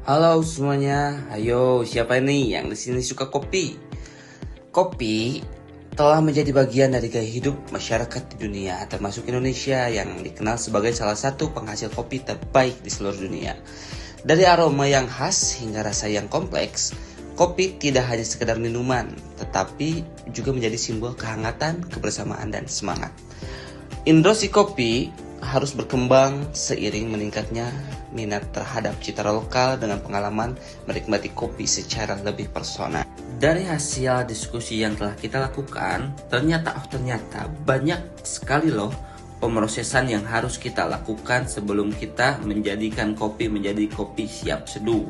Halo semuanya, ayo siapa nih yang di sini suka kopi? Kopi telah menjadi bagian dari gaya hidup masyarakat di dunia, termasuk Indonesia yang dikenal sebagai salah satu penghasil kopi terbaik di seluruh dunia. Dari aroma yang khas hingga rasa yang kompleks, kopi tidak hanya sekedar minuman, tetapi juga menjadi simbol kehangatan, kebersamaan, dan semangat. Industri kopi harus berkembang seiring meningkatnya minat terhadap citra lokal dengan pengalaman menikmati kopi secara lebih personal. Dari hasil diskusi yang telah kita lakukan, ternyata banyak sekali loh pemrosesan yang harus kita lakukan sebelum kita menjadikan kopi menjadi kopi siap seduh.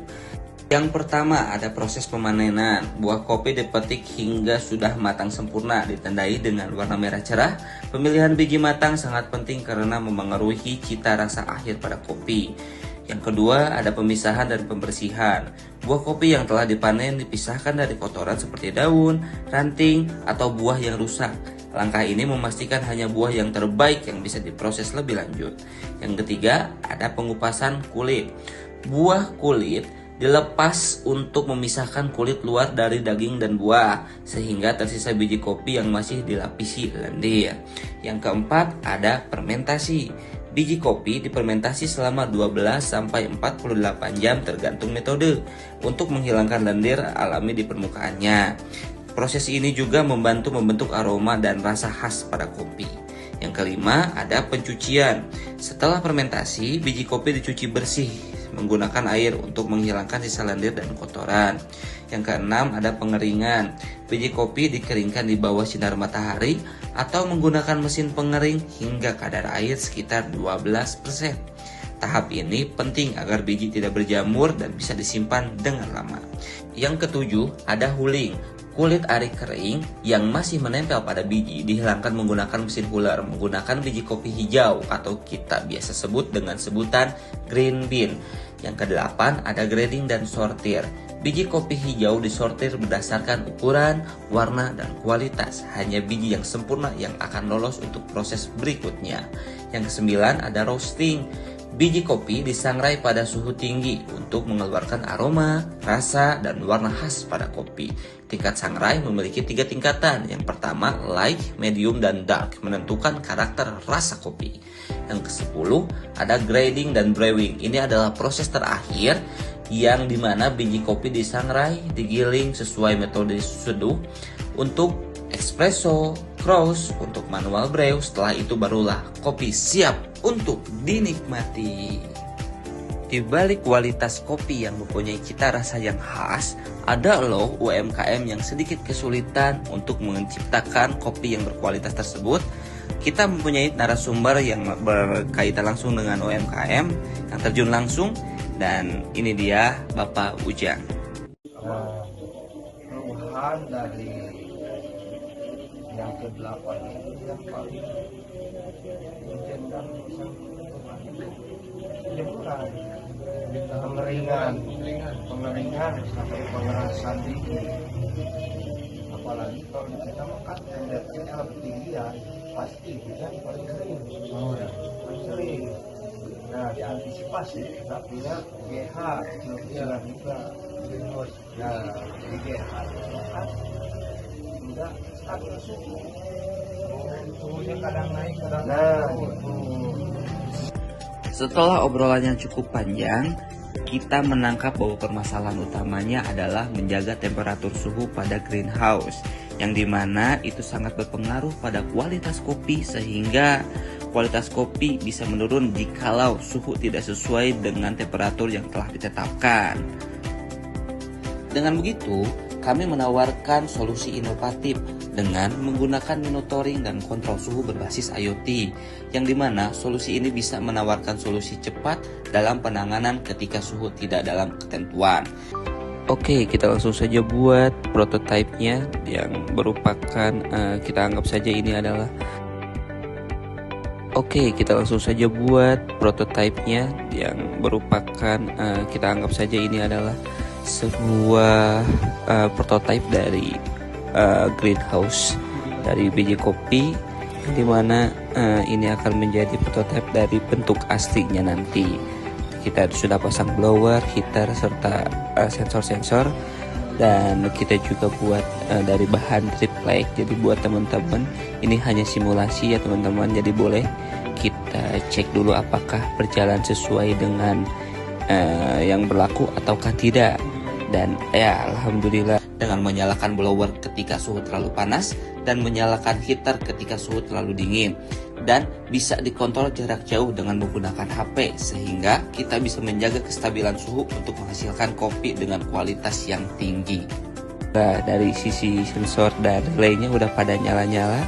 Yang pertama ada proses pemanenan. Buah kopi dipetik hingga sudah matang sempurna, ditandai dengan warna merah cerah. Pemilihan biji matang sangat penting karena memengaruhi cita rasa akhir pada kopi. Yang kedua ada pemisahan dan pembersihan. Buah kopi yang telah dipanen dipisahkan dari kotoran seperti daun, ranting, atau buah yang rusak. Langkah ini memastikan hanya buah yang terbaik yang bisa diproses lebih lanjut. Yang ketiga ada pengupasan kulit. Buah kulit dilepas untuk memisahkan kulit luar dari daging dan buah, sehingga tersisa biji kopi yang masih dilapisi lendir. Yang keempat ada fermentasi. Biji kopi difermentasi selama 12-48 jam tergantung metode untuk menghilangkan lendir alami di permukaannya. Proses ini juga membantu membentuk aroma dan rasa khas pada kopi. Yang kelima ada pencucian. Setelah fermentasi, biji kopi dicuci bersih menggunakan air untuk menghilangkan sisa lendir dan kotoran. Yang keenam ada pengeringan. Biji kopi dikeringkan di bawah sinar matahari atau menggunakan mesin pengering hingga kadar air sekitar 12%. Tahap ini penting agar biji tidak berjamur dan bisa disimpan dengan lama. Yang ketujuh ada huling. Kulit ari kering yang masih menempel pada biji dihilangkan menggunakan mesin huler menggunakan biji kopi hijau atau kita biasa sebut dengan sebutan green bean. Yang kedelapan ada grading dan sortir. Biji kopi hijau disortir berdasarkan ukuran, warna, dan kualitas. Hanya biji yang sempurna yang akan lolos untuk proses berikutnya. Yang kesembilan ada roasting. Biji kopi disangrai pada suhu tinggi untuk mengeluarkan aroma, rasa, dan warna khas pada kopi. Tingkat sangrai memiliki 3 tingkatan. Yang pertama, light, medium, dan dark, menentukan karakter rasa kopi. Yang ke-10 ada grading dan brewing. Ini adalah proses terakhir yang dimana biji kopi disangrai, digiling sesuai metode seduh untuk espresso, cross untuk manual brew. Setelah itu barulah kopi siap untuk dinikmati. Di balik kualitas kopi yang mempunyai cita rasa yang khas, ada loh UMKM yang sedikit kesulitan untuk menciptakan kopi yang berkualitas tersebut. Kita mempunyai narasumber yang berkaitan langsung dengan UMKM yang terjun langsung, dan ini dia Bapak Ujang. Perubahan dari yang ke-8 itu yang paling menjadikan penyebutan pengeringan sampai pengerasan dingin. Apalagi kalau kita makan tendensinya lebih tinggi ya, pasti kita paling sering paling sering. Nah, diantisipasi kita punya GH kecil-kecilan juga. Nah, di GH kan enggak stabil suhunya kadang naik kadang turun. Setelah obrolan yang cukup panjang, kita menangkap bahwa permasalahan utamanya adalah menjaga temperatur suhu pada greenhouse, yang dimana itu sangat berpengaruh pada kualitas kopi, sehingga kualitas kopi bisa menurun jikalau suhu tidak sesuai dengan temperatur yang telah ditetapkan. Dengan begitu, kami menawarkan solusi inovatif dengan menggunakan monitoring dan kontrol suhu berbasis IoT, yang dimana solusi ini bisa menawarkan solusi cepat dalam penanganan ketika suhu tidak dalam ketentuan. Oke, kita langsung saja buat prototipenya yang merupakan kita anggap saja ini adalah sebuah prototipe dari greenhouse dari biji kopi, dimana ini akan menjadi prototipe dari bentuk aslinya nanti. kita sudah pasang blower, heater, serta sensor-sensor. Dan kita juga buat dari bahan triplek. Jadi buat teman-teman, ini hanya simulasi ya teman-teman, jadi boleh kita cek dulu apakah berjalan sesuai dengan yang berlaku ataukah tidak. Dan ya alhamdulillah, dengan menyalakan blower ketika suhu terlalu panas dan menyalakan heater ketika suhu terlalu dingin, dan bisa dikontrol jarak jauh dengan menggunakan HP, sehingga kita bisa menjaga kestabilan suhu untuk menghasilkan kopi dengan kualitas yang tinggi. Nah, dari sisi sensor dan relaynya udah pada nyala-nyala,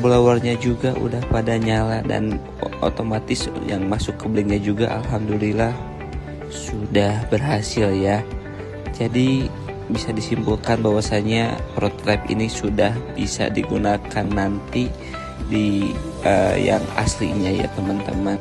blowernya juga udah pada nyala, dan otomatis yang masuk ke blinknya juga alhamdulillah sudah berhasil ya. Jadi bisa disimpulkan bahwasanya prototype ini sudah bisa digunakan nanti di yang aslinya ya teman-teman.